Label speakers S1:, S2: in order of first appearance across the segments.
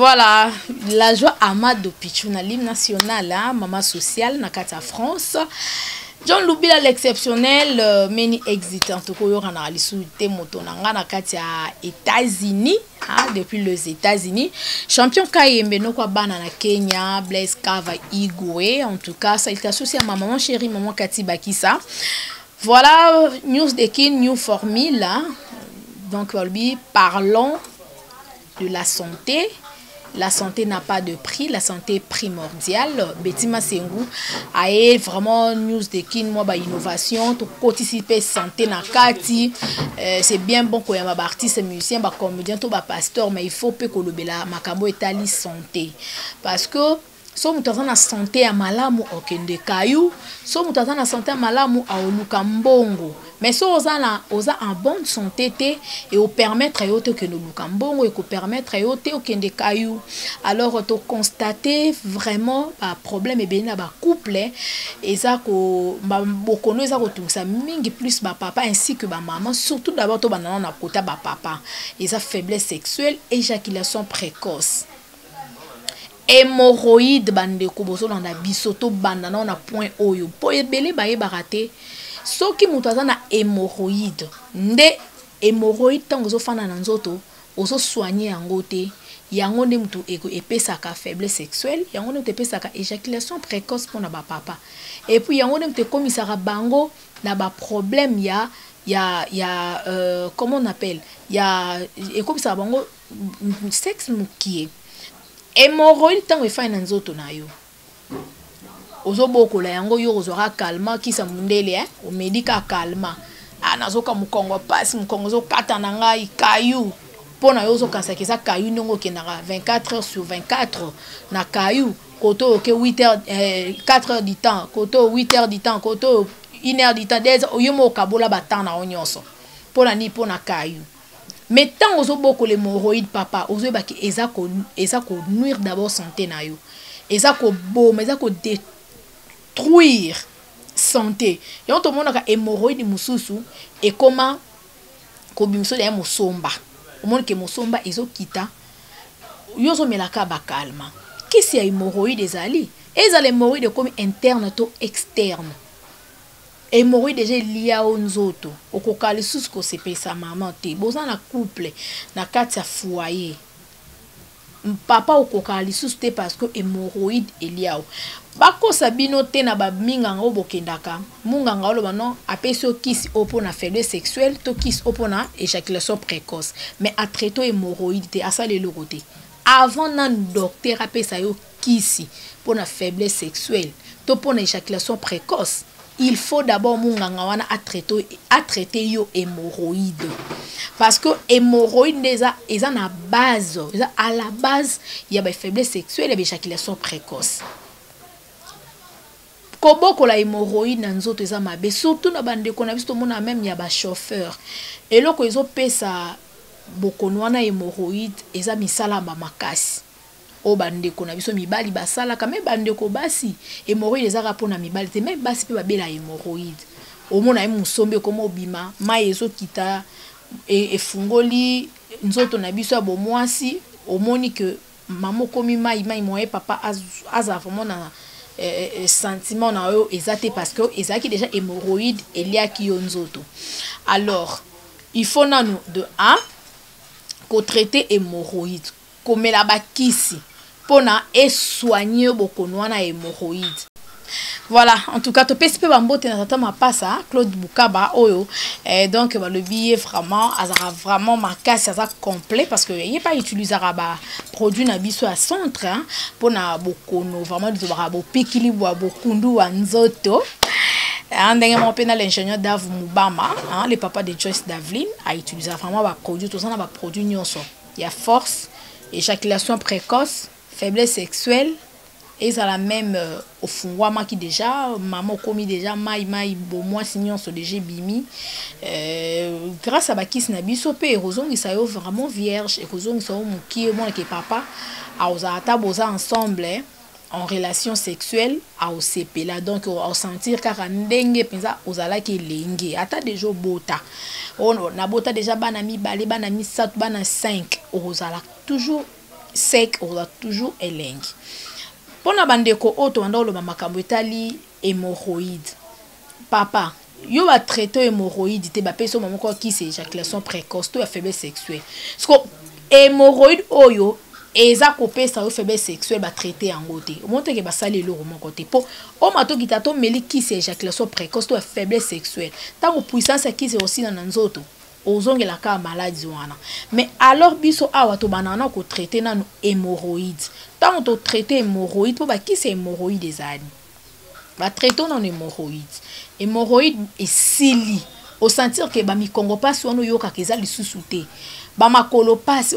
S1: Voilà, la joie Amado Pichuna, l'hymne national, hein, maman sociale, Nakata France. John Lubila l'exceptionnel, meni exit en tout cas, on a l'issue motonanga Nakatia États-Unis, depuis les États-Unis. Champion Kayembe no kwa bana na Kenya, Blaise Kava Igwe, en tout cas, ça il associé à ma maman chérie, maman Kati Bakisa. Voilà, news de Kin, new formule, hein. Donc, parlons de la santé. La santé n'a pas de prix, la santé est primordiale. Betima Sengu a vraiment news de kin moi ba innovation to participer santé na kati. C'est bien bon ko ya ba artiste musicien ba comédien to ba pasteur mais il faut pe ko lobela makambo etali santé parce que so mutaza na santé ya malamu okende kayu, so mutaza na santé ya malamu aoluka mbongo. Mais so oza en bonne santé te et au permettre yote que nous luka mbongo et ko permettre yote okende kayu. Alors to constater vraiment ba problème et bien ba couple et ça ko ba bokono ça ko ça mingi plus ba papa ainsi que ba maman, surtout d'abord to banana na kota ba papa et ça faiblesse sexuelle, éjaculation précoce. Hémorroïde bandeko boso na bisoto bandana na point oyo po ebele ba yebarate soki mutu aza na hémorroïde nde hémorroïde tango zo fana na nzoto ozo soigner yango te yango nde mutu epesaka faiblesse sexuelle, yango nde epesaka éjaculation précoce pour na ba papa et puis yango nde mutu komisaka bango na ba problème comment on appelle komisaka bango sexe mukie. Hémorroïde tango efa na nzoto na yo ozobokola yango yo ozora calma kisa mundele o médica calma nazoka mukongo pasi mukongo zo kata na ngai kayu pona yo zo kansa kisa kayu ndongo kenaka 24 heures sur 24 na kayu koto ke 8 heures 4 heures du temps koto 8 heures du temps koto 1 heure du temps des oyomo kabola batana na onyoso pona ni pona kayu. Mais tant aux beaucoup les hémorroïdes papa aux baki eza ko nuire d'abord santé na yo eza ko beau mais eza ko détruire santé et on te montre que hémorroïde mususu et comment ko bimso ya musomba au monde que musomba ezo kita yo zo melaka ba calme qu'est-ce ya hémorroïde ezali ezali hémorroïde comme interne to externe. Hémorroïde déjà lié au nzoto okokali susu ko sepesa maman te boza na couple na kati ya foyer papa okokali susu te parce que hémorroïde elia bako sabino te na ba minganga obokendaka munganga oloba non apesi okisi opona faiblesse sexuelle to kisi opona éjaculation précoce mais a traité hémorroïde te asale le côté avant nan docteur apesa yo kisi pona faiblesse sexuelle to pona éjaculation précoce. Il faut d'abord munganga wana a traiter yo hémorroïde parce que hémorroïde déjà na base à la base il y a des faiblesse sexuelle et éjaculation précoce. Koboko la hémorroïde na nzoto eza mabe surtout na bande ko na biso mona même ya ba chauffeur et loko ezo pesa bokono wana hémorroïde eza misala ba makasi. O bandeko na biso mibali basala ka même bandeko basi hémorroïde ezaka pona mibali te même basi pe babela hémorroïde omona musombe komo bima mai ezo kita efungoli nzoto na biso abo mwasi omoni que maman komi mai moye papa aza vraiment na sentiment na yo ezate parce que ezaki déjà hémorroïde eliaki yo nzoto. Alors il faut nanu de ko traiter hémorroïde comme la bakisi pona et soigner bokono na hémorroïde. Voilà, en tout cas, tu peux pas m'emboter dans ta ma passe, Claude Bukaba, oyo. Et donc, le billet vraiment, vraiment marqué, ça complet parce que il n'y a pas utilisé produit na biso à centre, pour na bokono vraiment du barabo pikili bo bokundu anzoto. Dernièrement, l'ingénieur Dave Mubama, le papa de Joyce Davlin, a utilisé vraiment ba produit, tout ça na ba produit nyonso. Il y a force, éjaculation précoce, faiblesse sexuelle. Et ça la même au fungwama qui déjà maman commis déjà mai bon moi sinon so déjà bimi grâce à bakis na biso pe rozon ils sont vraiment vierge et rozon ils sont qui mon que papa a osata boza ensemble en relation sexuelle a OCP là donc au sentir car ndenge penza ozala ki lenge ata déjà bota on na bota déjà bana mi balé bana mi sat bana 5 ozala toujours sec oza toujours elengi. Pona bandeko oto anda oloba makambo etali hémorroïde. Papa, yo va traiter hémorroïde te ba peso mamoko ki c'est éjaculation précoce to ya faiblesse sexuelle. Parce que hémorroïde oyo eza kopesa yo faiblesse sexuelle ba traiter yango te. Omonte ke ba sali lo moko te. Po o mato kitato meli ki c'est éjaculation précoce to ya faiblesse sexuelle. Tango puissance ki c'est aussi na nzoto. Ozongela ka maladie wana. Mais alors biso awa to banana ko traiter na hémorroïde. Tango to traiter hémorroïde po ba ki c'est hémorroïde ezali. Ba traiter na hémorroïde. Hémorroïde esili. Au sentir que ba mi kongo passe wana yoka keza lisusu te. Ba makolo passe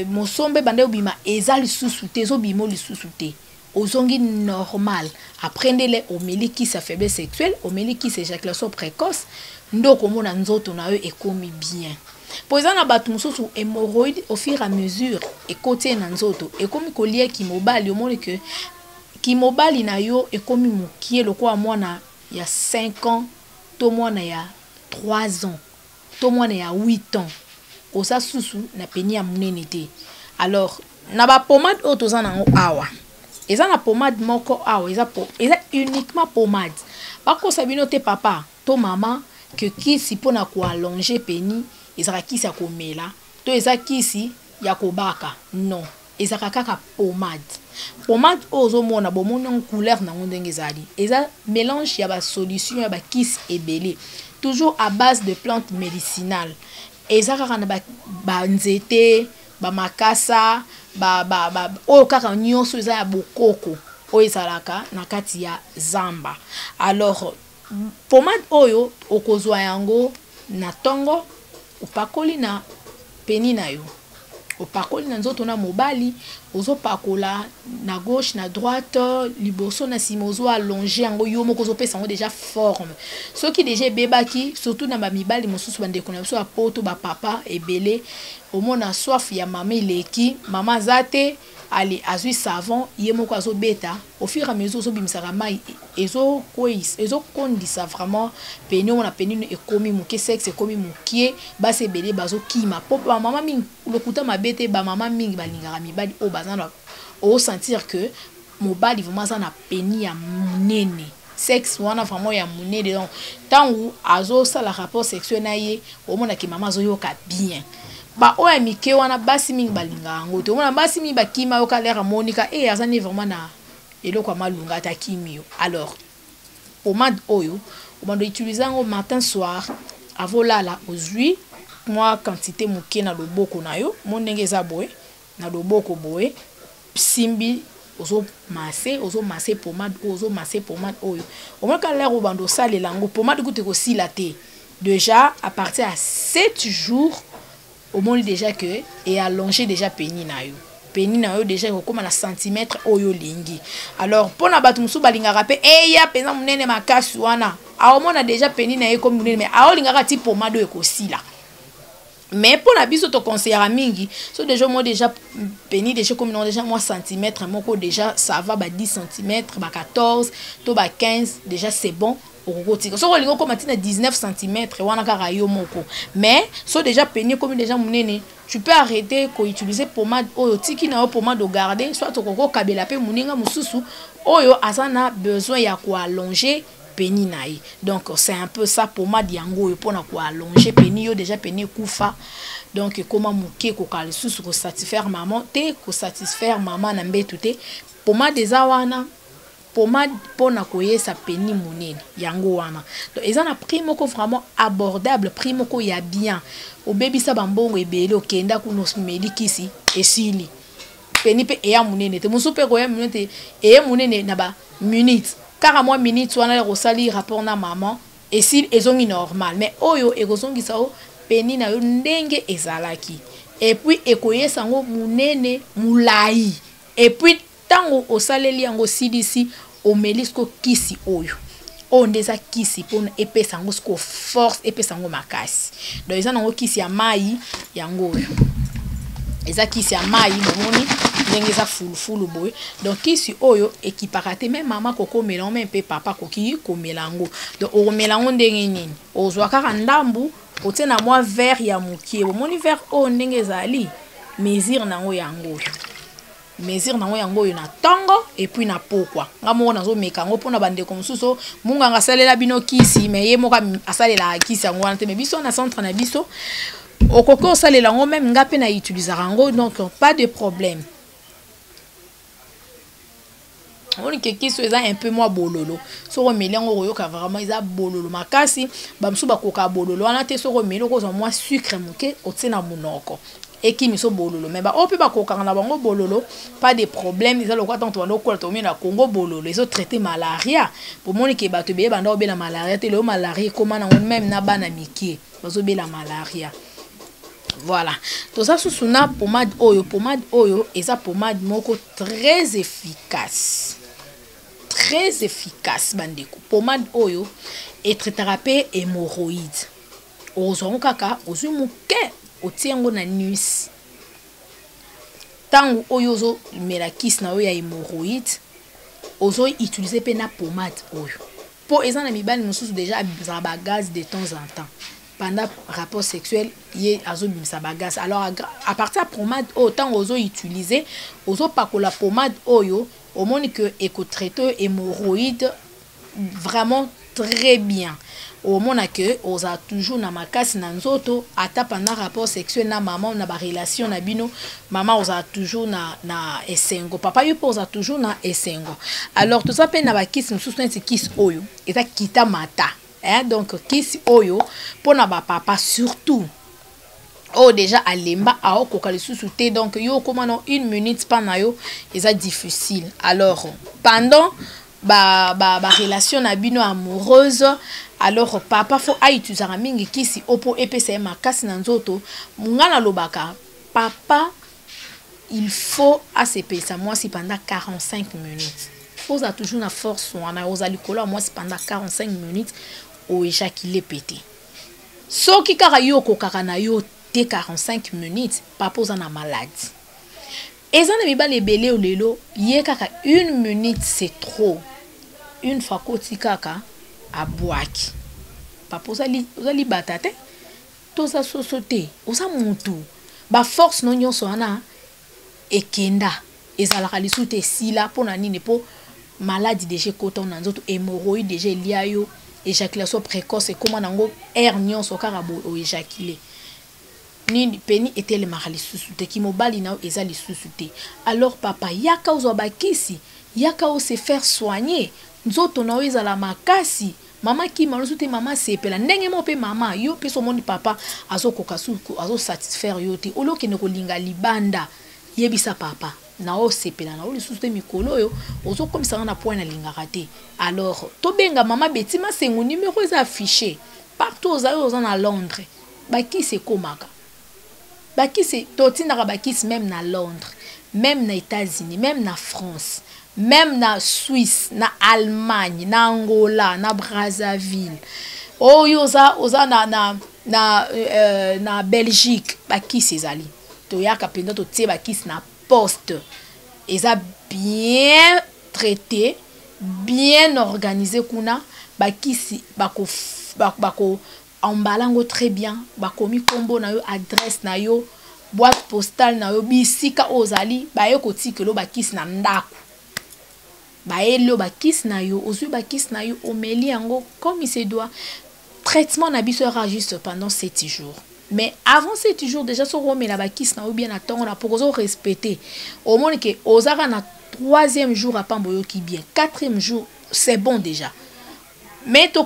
S1: mosombe bande obima eza lisusu te zo bimo lisusu te. Ozongi normal. Apprendre au meliki sa faiblesse sexuelle, au meliki sa éjaculation précoce. Ndoko mona nzoto na yo ekomi bien. Po eza na batu mususu hémorroïde au fur et à mesure ekote na nzoto ekomi kolie ki mobali omone que ki mobali na yo ekomi mukie lokwa mwana ya 5 ans to mwana ya 3 ans to mwana ya 8 ans osa susu na peni ya munene te. Alors na ba pomade o toza nango awa eza na pomade moko awa eza uniquement pomade bako sabino te papa to mama que kisi pona ko allonger peni ezaka kisi ya komela to eza kisi ya kobaka non ezaka kaka pomade. Pomade ozo mona bomona couleur na ndenge ezali eza mélange ya ba solution ya ba kisi ebele toujours à base de plantes médicinales eza kaka na ba nzete ba makasa o kaka nyonso eza ya bokoko o ezalaka na kati ya zamba. Alors pomade oyo okozwa yango na tongo opakoli na peni na yo opakoli na nzoto na mobali ozopakola na gauche na droite liboso na sima ozo allonger yango yo moko ozopesa yango déjà forme soki déjà bebaki surtout na bamibali mosusu bandeko na biso ya poto bapapa ebele omona soif ya mama ileki mama zate ali azui savon ye moko azobeta au fur et à mesure ozobimisaka mai ezokondisa vraiment peni omona peni ekomi moke sexe ekomi mokie basi ebele bazokima po bamama mingi lokuta mabete bamama mingi balingaka mibali oyo baza na osentir que mobali vraiment aza na peni ya munene sexe wana vraiment ya munene donc tango azosala rapport sexuel na ye omonaki mama azoyoka bien. Ba oya mike wana basi mingi balinga yango te omona basi mingi bakima yoka lera monika azani vraiment na eloko malunga ta kimio. Alors pomade oyo on doit utiliser au matin soir avant là ozui moi quantité moke na loboko na yo mon ndenge za boye na loboko boye simbi ozo masser pomade oyo au moins quand l'air au bando sale lango pomade goûte ko sila te déjà à partir à 7 jours au moins déjà que et allonger déjà peni na yo déjà comme na centimètre oyo lingi. Alors pona batu musu balinga rapé ya pena munene makasi wana a omona déjà peni na yo comme munene mais a olinga ti pomade e ko sila. Mais pour la biso to conseillera mingi so déjà moi déjà peni déjà comme non déjà moi centimètre moko déjà ça va ba 10 cm ba 14 to ba 15 déjà c'est bon okotika so kolingo comme atina 19 cm wana kaka yo moko mais so déjà peni comme déjà munene tu peux arrêter ko utiliser pomade oyo tiki na pomade au garder soit okoko kabela pe muninga mususu oyo azana besoin ya ko allonger peni naï. Donc c'est un peu ça pomade yango pour na ko allonger peni yo déjà peni kufa. Donc comment muke ko kalisusu ko satisfaire maman te ko satisfaire maman na mbetu te pomade ezawana pomade pona koyesa peni munene yango wana. Donc ils ont un prix moko vraiment abordable, prix moko ya bien. Au baby sa bambongo ebele okenda kuno medikisi esili. Peni pe eya munene te musu pe ko ya munene te eya munene na ba minutes. 40 minutes wana le rosali rapport na maman et si ezongi normal mais oyo ekozongi sao peni na yo ndenge ezalaki et puis ekoyesa ngo munene mulai et puis tango osaleli yango CDC o melisco kisi oyo o ndeza kisi pona epesa ngo sko force epesa ngo makasi donc eza nango kisi ya mai yango oyo eza kisi ya mai momoni ndenge za fulufulu boy donc kisi oyo ekipaka te même mama koko melango même pe papa koki ko melango donc o melango ndenge nini ozwa kaka ndambu otie na mwa verre ya mukie momoni verre o ndenge ezali mesure nango yango mesure nango yango na tango et puis na pokwa ngamo nazo mekango pona bande comme suso munga ngasalela bino kisi mais ye moka asalela kisi yango ante mais biso na centre na biso okoko osalela ngo même ngape na utiliser yango donc pas de problème. On que kisi eza un peu moins bololo so remeli yango oyoka vraiment eza bololo makasi bamsu bakoka bololo wana te so remeli ko zo moins sucre moke otina munoko et qui miso bololo mais ba ope bakoka na bango bololo pas de problème ils ont quoi tant on ko to na Congo bololo ils ont traité malaria pour moni ke bato be banda obela malaria te le malaria comment na même na bana miki bazo bela malaria. Voilà tout ça sous na pomade oyo eza pomade moko très efficace bandeko pomade oyo et traitera hémorroïde ozongo kaka ozui muke otiengo na nuis tango oyo zo melakis na oyo ya hémorroïde ozo utiliser pe na pomade oyo po eza na mibali mosusu déjà abimisa ba gaz de temps en temps pendant rapport sexuel ye azo bimisa ba gaz alors à partir de pomade autant ozo utiliser ozo pakola pomade oyo au monde que éco-traité hémorroïde vraiment très bien au monde que oza toujours na makasi na nzoto ata pendant rapport sexuel na maman na ba relation na bino maman oza toujours na esengo papa yo oza toujours na esengo alors tout ça pe na ba kiss mususu nti kiss oyo eta kita mata donc kiss oyo pona ba papa surtout oh déjà alemba ao kokali sous-souté donc yo comment 1 minute pendant yo c'est difficile alors pendant ba relation na bino amoureuse alors papa faut utiliser mingi kisi opo epesa makasi na nzoto mungana lobaka papa il faut asepesa moi si pendant 45 minutes faut a toujours na force wana ozali kola moi si pendant 45 minutes o éjaculer pété soki kaka yo kokaka na yo 45 minutes papa oza na maladie eza na mibale belé o lelo ye kaka 1 minute c'est trop une fois koti kaka abwaki papa ozali batate toza sosote oza mutu ba force no nyonso wana ekenda ezalaka lisute sila pona nini po maladie déjà koton na nzoto hémorroïde déjà liya yo éjaculation précoce comment nango air nyonso kaka bo éjaculer ni peni était le mari sous-souté qui mobali na eza li sous-souté alors papa yaka ozo bakisi yaka o se faire soigner nzoto na eza la makasi mama ki malusu te mama sepela ndenge mo pe mama yo pe so moni papa azo kokasuku azo satisfaire yo te oloke ne ko linga libanda yebisa papa na o sepela na o lisusu te mikolo yo ozo komisa na point na linga raté alors to benga mama betima sengu numéro eza affiché partout aux na Londres baki se komaka baki se totina ka baki même na Londres même na États-Unis même na France même na Suisse na Allemagne na Angola na Brazzaville oh yoza oza na Belgique baki sezali to yaka penda to tie baki na poste eza bien traité bien organisé kuna baki si bako embalango très bien bakomi kombo na yo adresse na yo boîte postale na yo bisika ozali baye kotikelo bakisi na ndako baelo bakisi na yo ozui bakisi na yo omeli yango comme il se doit traitement na biso sera juste pendant 7 jours mais avant 7 jours déjà so romela bakisi na yo bien atongo na pour ozo respecter au moins que ozaka na 3e jour à pamboyo ki bien 4e jour c'est bon déjà mais to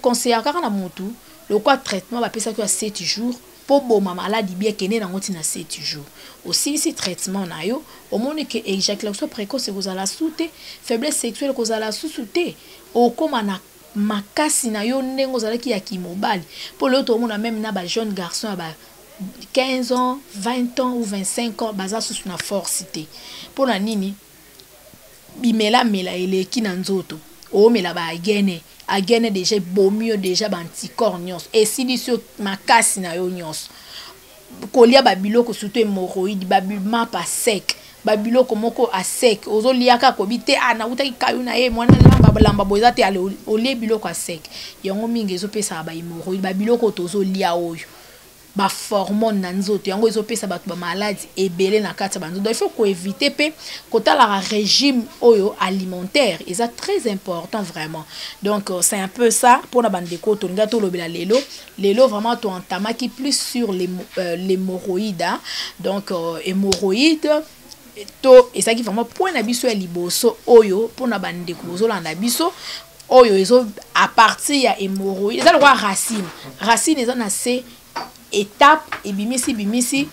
S1: conseiller car na mutu le quoi traitement va pesa que 7 jours pour bon maladie bien kene na ngoti na 7 jours aussi si traitement na yo au moins que éjaculation précoce vous allez souter faiblesse sexuelle vous allez souter au comme na makasi na yo ndengo zalaki ya kimobali pour l'autre monde même na ba jeune garçon ba 15 ans 20 ans ou 25 ans baza sous na forcité pour na nini bimela mela eleki na nzoto o mela ba agene déjà bomio déjà ba anticorps nyos et si diso makasi na yo nyos kolia ba biloko surtout hémorroïde ba bulma pa sec ba biloko moko a sec ozo liaka ko bite ana utaki kayu na ye mwana lamba boza te ale olie biloko a sec yango mingi ezo pesa ba hémorroïde ba biloko tozo lia oyo ba hormone na nzoto yango ezopesa bato ba maladie ebele na kati ya banzoto. Donc il faut ko éviter pe kotala régime oyo alimentaire, c'est très important vraiment. Donc c'est un peu ça pour na bandeko to nga to lobela lelo vraiment to entamaki plus sur les l'hémorroïde, hein? Donc hémorroïde to ezaki vraiment point na biso ya liboso oyo pour na bandeko bozolanda biso oyo ezo à partir ya hémorroïde eza le roi racine eza na se étape bimisi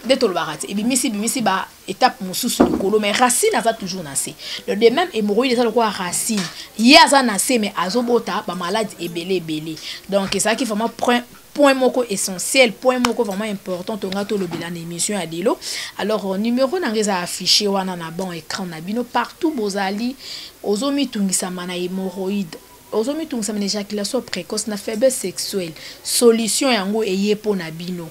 S1: de tolbarate bimisi ba étape mosusu likolo mais racine aza toujours na se le de même hémorroïde eza le roi racine ye aza na se mais azobota ba maladie ebele donc ça qui vraiment point moko essentiel, point moko vraiment important tonga to lobela na émission ya delo. Alors numéro nangeza affiché wana na bon écran na bino partout bozali ozomi tungisa mana hémorroïde ozomi tungisa mana éjaculation précoce na faiblesse sexuelle solution yango eye po na bino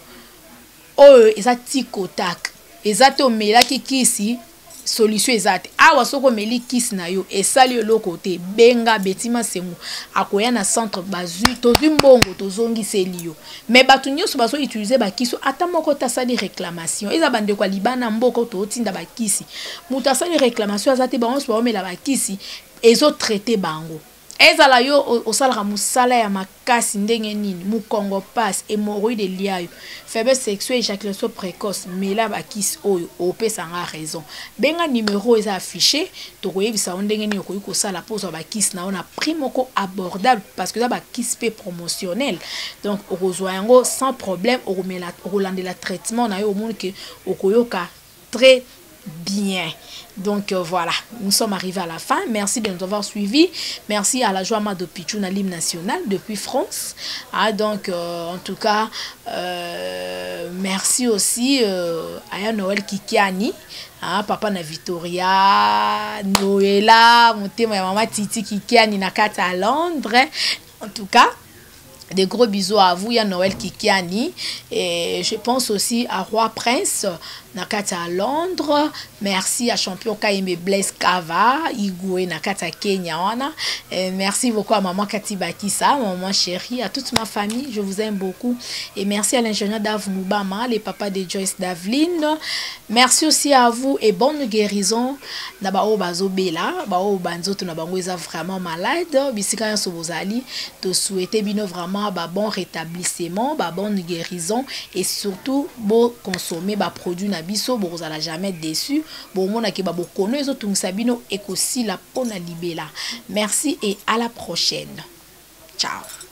S1: oyo eza tikotak eza to melaki kisi solution ezate awa soko meli kisi na yo esali yo côté benga betima sengu akoya na centre bazui tozi mbongo tozongiseli yo mais batu nyonso bazo utiliser ba kisi ata moko tasali réclamation eza bande kwa libana mboko to tinda ba kisi muta sali réclamation azate ba onso ba omela ba kisi ezo traiter bango ezala yo osalaka musala ya makasi ndenge nini mukongo passe hémorroïde liayo faiblesse sexuelle éjaculation précoce mela bakisi oyo opesanga raison benga numéro eza affiché tokoyebisa ndenge nini okoyi kosala poso bakisi na ona prix moko abordable parce que ça bakisi pe promotionnel donc okozwa yango sans problème okomela okolandela traitement na yo omoni ke okoyoka très bien. Donc voilà, nous sommes arrivés à la fin. Merci de nous avoir suivis. Merci à la joie de Pichou na l'hymne national depuis France. Ah, donc en tout cas, merci aussi à Noël Kikiani. Ah, papa na Victoria, Noëlla, mon thème maman Titi Kikiani na kata à Londres. En tout cas, des gros bisous à vous, il y a Noël Kikiani. Et je pense aussi à Roi Prince, Nakata à Londres. Merci à champion Kaime Blaise Kava, Igwe Nakata Kenya. Et merci beaucoup à maman Katiba Kissa, maman chérie, à toute ma famille, je vous aime beaucoup. Et merci à l'ingénieur Dave Moubama, les papas de Joyce Davline. Merci aussi à vous et bonne guérison. Nabao Bazobela, Bao Banzoto Nabango est vraiment malade. Bisika Sobozali, te souhaiter bino vraiment bon rétablissement, bonne guérison et surtout bon consommer produit na biso bo zala jamais déçu bon mona ke bo kono ezo tungisa bino ekosi la pona libela. Merci et à la prochaine. Ciao.